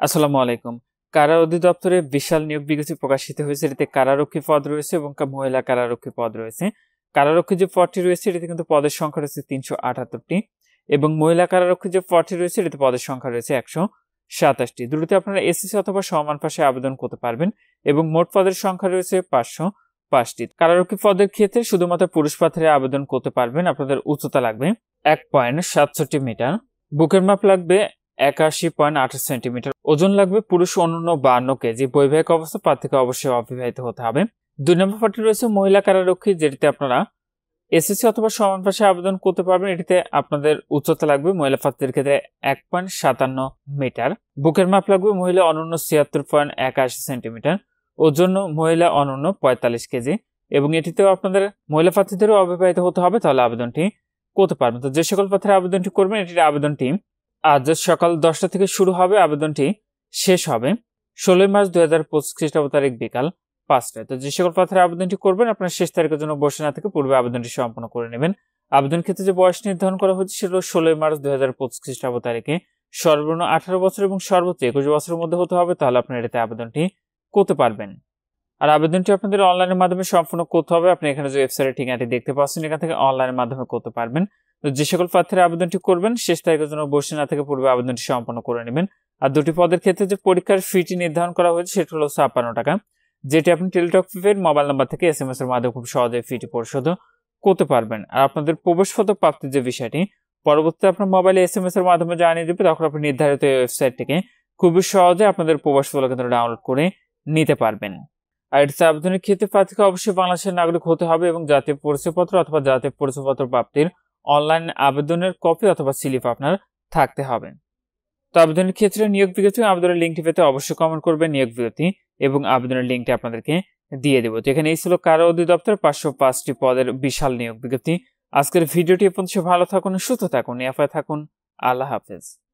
আসসালামু আলাইকুম। কারা অধিদপ্তরে বিশাল নিয়োগ বিজ্ঞপ্তি প্রকাশিত হয়েছে। এটাতে কারারক্ষী পদ রয়েছে এবং মহিলা কারারক্ষী পদ রয়েছে। কারারক্ষী যে পদটি রয়েছে এটাতে কিন্তু পদের সংখ্যা রয়েছে ৩৭৮টি এবং মহিলা কারারক্ষী যে পদটি রয়েছে এটাতে পদের সংখ্যা রয়েছে ১২৭টি। দুটোতে আপনারা এসএসসি অথবা সমান পাশে আবেদন করতে পারবেন এবং মোট পদের সংখ্যা রয়েছে ৫০৫টি। কারারক্ষী পদের ক্ষেত্রে শুধুমাত্র পুরুষ প্রার্থীরা আবেদন করতে পারবেন। আপনাদের উচ্চতা লাগবে ১.৬৭ মিটার, বুকের মাপ লাগবে ৮১.২৮ সেন্টিমিটার, ওজন লাগবে পুরুষ অনূন্য ৫২ কেজি। বৈবাহিক অবস্থা প্রার্থীকে অবশ্যই অবিবাহিত হতে হবে। ২ নম্বর পদটি রয়েছে মহিলা কারারক্ষী, যেটিতে আপনারা এসএসসি অথবা সমান পাশে আবেদন করতে পারবেন। এটিতে আপনাদের উচ্চতা লাগবে মহিলা প্রার্থীদের ক্ষেত্রে ১.৫৭ মিটার, বুকের মাপ লাগবে মহিলা অনূন্য ৭৬.৮১ সেন্টিমিটার, ওজন মহিলা অনূন্য ৪৫ কেজি এবং এটিতেও আপনাদের মহিলা প্রার্থীদেরও অবিবাহিত হতে হবে, তাহলে আবেদনটি করতে পারবেন। তো যে সকল প্রার্থীরা আবেদনটি করবেন, এটির আবেদনটি আজ সকাল ১০টা থেকে শুরু হবে। আবেদনটি শেষ হবে ১৬ মার্চ ২০২৫ খ্রিস্টাব্দ তারিখ বিকাল ৫টায়। তো যে সকল প্রার্থীরা আবেদনটি করবেন, আপনার শেষ তারিখের জন্য বসে না থেকে পূর্বে আবেদনটি সম্পন্ন করে নেবেন। আবেদন ক্ষেত্রে যে বয়স নির্ধারণ করা হয়েছে সেটা ১৬ মার্চ ২০২৫ খ্রিস্টাব্দ তারিখে সর্বনিম্ন ১৮ বছর এবং সর্বোচ্চ ২১ বছরের মধ্যে হতে হবে, তাহলে আপনারা এটাতে আবেদনটি করতে পারবেন। আর আবেদনটি আপনাদের অনলাইনের মাধ্যমে সম্পূর্ণ করতে হবে। আপনি এখানে যে ওয়েবসাইটের ঠিকানাটি দেখতে পাচ্ছেন, এখান থেকে অনলাইনের মাধ্যমে করতে পারবেন। তো যে সকল প্রার্থীরা আবেদনটি করবেন, শেষ তারিখের জন্য বসে না থেকে পূর্বে আবেদনটি সম্পন্ন করে নেবেন। আর দুটি পদের ক্ষেত্রে যে পরীক্ষার ফিটি নির্ধারণ করা হয়েছে সেটা হলো ৫৬ টাকা, যেটি আপনি টেলিটক প্রিপেড মোবাইল নাম্বার থেকে এসএমএস এর মাধ্যমে খুব সহজে ফিটি পরিশোধ করতে পারবেন। আর আপনাদের প্রবেশপত্র প্রাপ্তির যে বিষয়টি পরবর্তীতে আপনার মোবাইলে এসএমএস এর মাধ্যমে জানিয়ে দেবে, তখন আপনি নির্ধারিত ওয়েবসাইট থেকে খুবই সহজে আপনাদের প্রবেশপত্র কিন্তু ডাউনলোড করে নিতে পারবেন। আর এটা আবেদনের ক্ষেত্রে প্রার্থীকে অবশ্যই বাংলাদেশের নাগরিক হতে হবে এবং জাতীয় পরিচয়পত্র অথবা জাতীয় পরিচয়পত্র প্রাপ্তির অনলাইন আবেদনের কপি অথবা স্লিপ আপনার থাকতে হবে। তো আবেদনের ক্ষেত্রে নিয়োগ বিজ্ঞপ্তি আবেদনের লিঙ্কটি পেতে অবশ্যই কমেন্ট করবেন নিয়োগ বিজ্ঞপ্তি এবং আবেদনের লিঙ্কটি আপনাদেরকে দিয়ে দেবো। তো এখানে এই ছিল কারা অধিদপ্তর ৫০৫টি পদের বিশাল নিয়োগ বিজ্ঞপ্তি। আজকের ভিডিওটি পর্যন্ত ভালো থাকুন, সুস্থ থাকুন, নিরাপদে থাকুন। আল্লাহ হাফেজ।